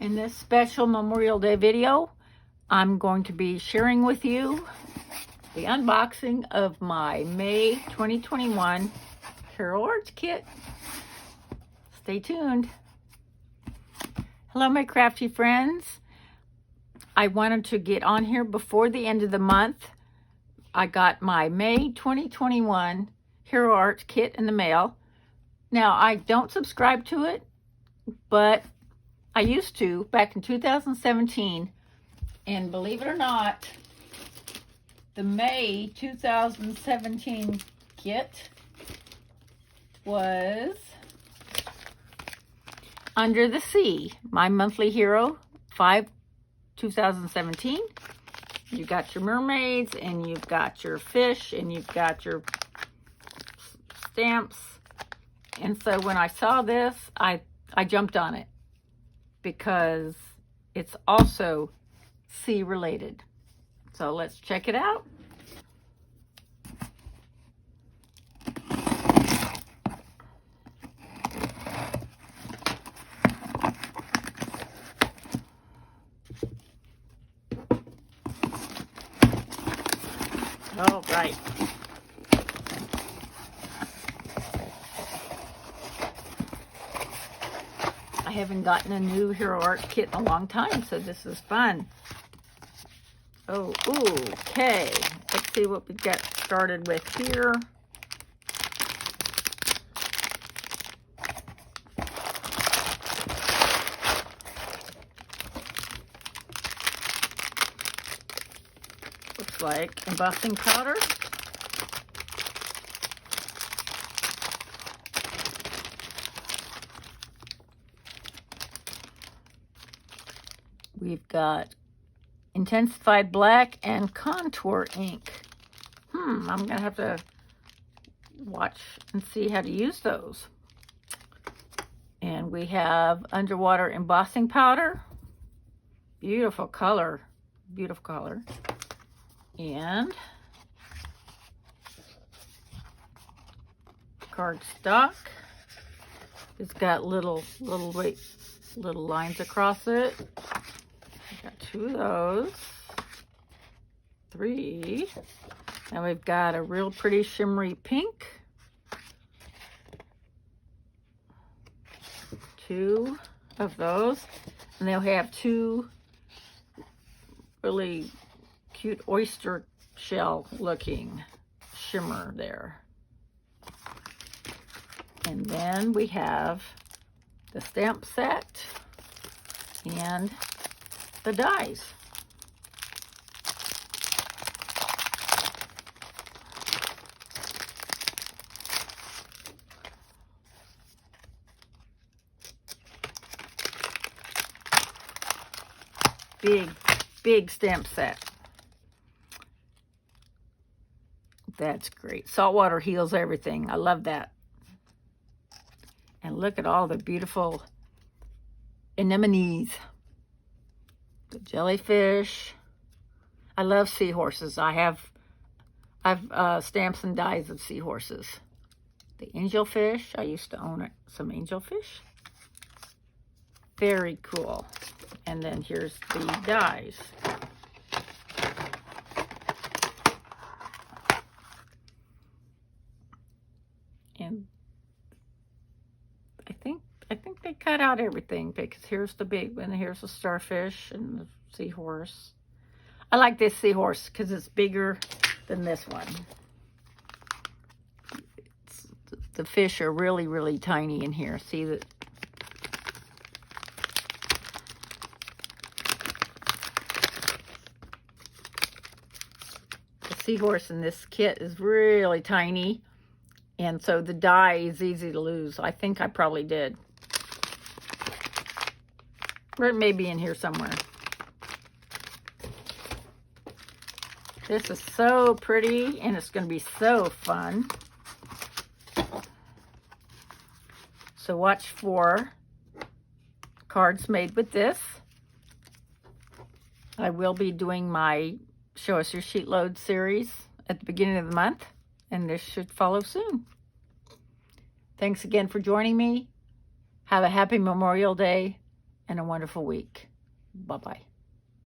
In this special Memorial Day video, I'm going to be sharing with you the unboxing of my May 2021 Hero Arts kit. Stay tuned. Hello, my crafty friends. I wanted to get on here before the end of the month. I got my May 2021 Hero Arts kit in the mail. Now, I don't subscribe to it, but I used to back in 2017, and believe it or not, the May 2017 kit was Under the Sea, my monthly hero, 2017. You got your mermaids, and you've got your fish, and you've got your stamps. And so when I saw this, I jumped on it, because it's also sea related. So let's check it out. All right. I haven't gotten a new Hero Arts kit in a long time, so this is fun. Oh, okay. Let's see what we got started with here. Looks like embossing powder. We've got intensified black and contour ink. I'm gonna have to watch and see how to use those. And we have underwater embossing powder. Beautiful color, beautiful color. And cardstock. It's got little lines across it. Got 2 of those, 3. Now we've got a real pretty shimmery pink, 2 of those, and they'll have 2 really cute oyster shell looking shimmer there. And then we have the stamp set and the dies. Big stamp set. That's great. Saltwater heals everything. I love that. And look at all the beautiful anemones. The jellyfish. I love seahorses. I've stamps and dies of seahorses. The angelfish. I used to own some angelfish. Very cool. And then here's the dies. And I think they cut out everything, because here's the big one, here's the starfish and the seahorse. I like this seahorse because it's bigger than this one. The fish are really tiny in here. See that? The seahorse in this kit is really tiny, and so the die is easy to lose. I think I probably did. Or it may be in here somewhere. This is so pretty, and it's going to be so fun. So watch for cards made with this. I will be doing my Show Us Your Sheet Load series at the beginning of the month, and this should follow soon. Thanks again for joining me. Have a happy Memorial Day. and a wonderful week. Bye-bye.